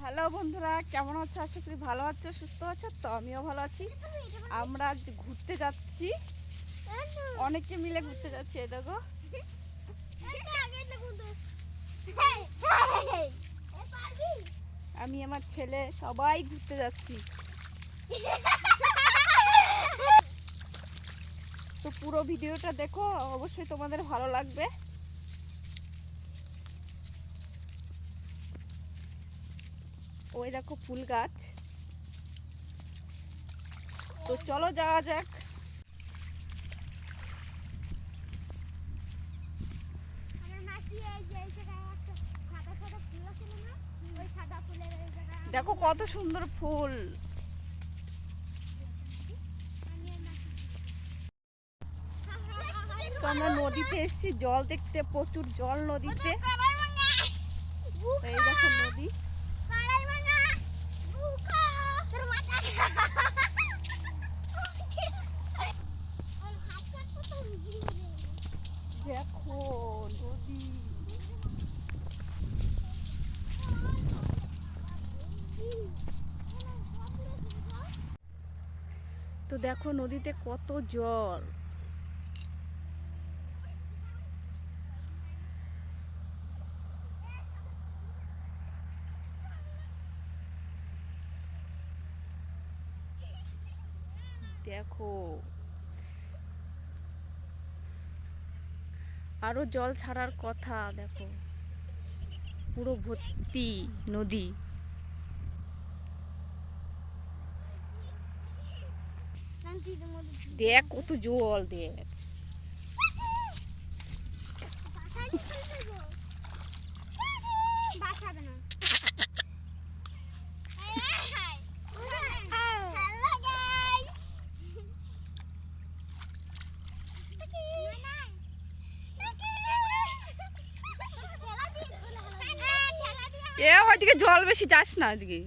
Hello বন্ধুরা, কেমন আছো? আশা করি ভালো আছো, সুস্থ আছো। তো আমিও ভালো আছি। আমরা আজ ঘুরতে যাচ্ছি, অনেকে মিলে ঘুরতে যাচ্ছি। এই দেখো, আমি আমার ছেলে সবাই ঘুরতে যাচ্ছি। তো পুরো ভিডিওটা দেখো, অবশ্যই তোমাদের ভালো লাগবে। ওই দেখো ফুল গাছ। তো চলো যাওয়া যাক। দেখো কত সুন্দর ফুল। তো আমরা নদীতে এসেছি জল দেখতে, প্রচুর জল নদীতে। এই দেখো নদী। দেখো নদী। তো দেখো নদীতে কত জল। দেখো আরো জল ছাড়ার কথা। দেখো পুরো ভর্তি নদী। দেখ কত জল, দেখ। ওইদিকে জল বেশি, যাস না ওইদিকে।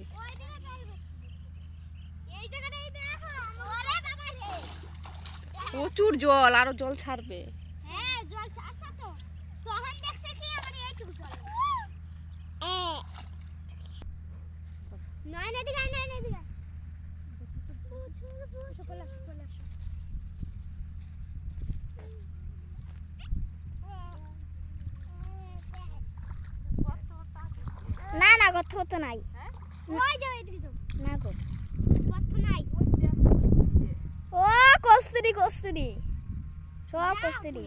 প্রচুর জল, আরো জল ছাড়বে। না না, গর্ত নাই। না গো, ও কস্তুরি কস্তুরি, সব কস্তুরি।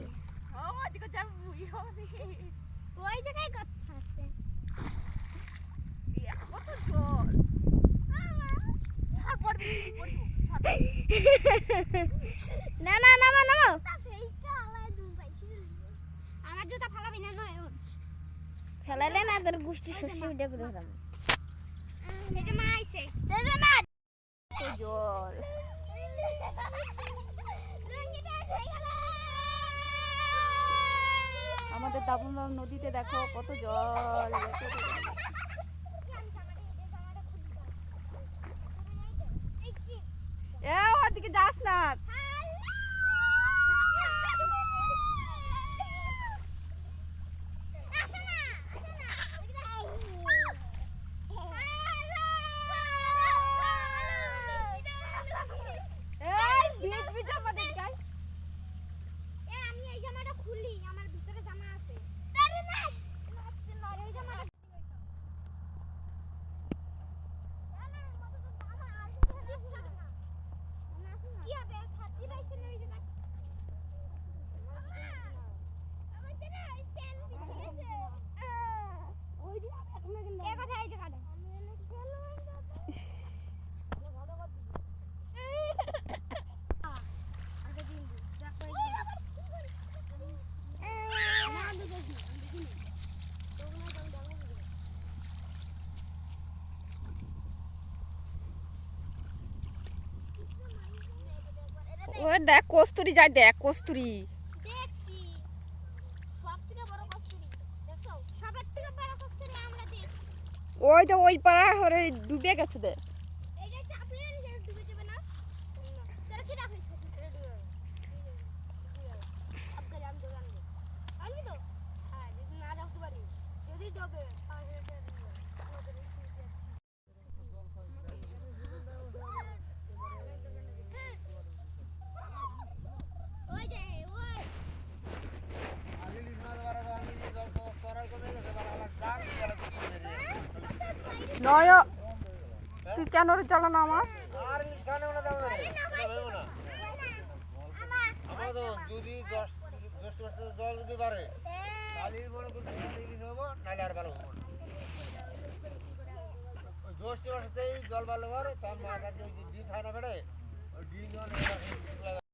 ওই জায়গায় গর্ত আছে। কত জল। না না, নামো নামো। আমার জুতা ফালাবি না, নয় ফেলালে না তোর গুষ্টি শস্য উঠে করে হলাম। জল। আমাদের দাবুনবাগ নদীতে দেখো কত জল। ওর দিকে যাস না। ও দেখ কস্তুরি যায়, দেখ কস্তুরি। ওই তো ওই পাড়া ডুবে গেছে দেখ। জয় তুই কেন রে জ্বালানো আমার আর ইলিশ খানে না দাও না আমার তো যদি 10 জল যদি বাড়ে কালির মনে করতে ইলিশ হবো নাহলে আর ভালো হবো না 10 জল ভালো বাড়ে তার মাথা দিয়ে ডিম খায় না বেড়ে ওই ডিম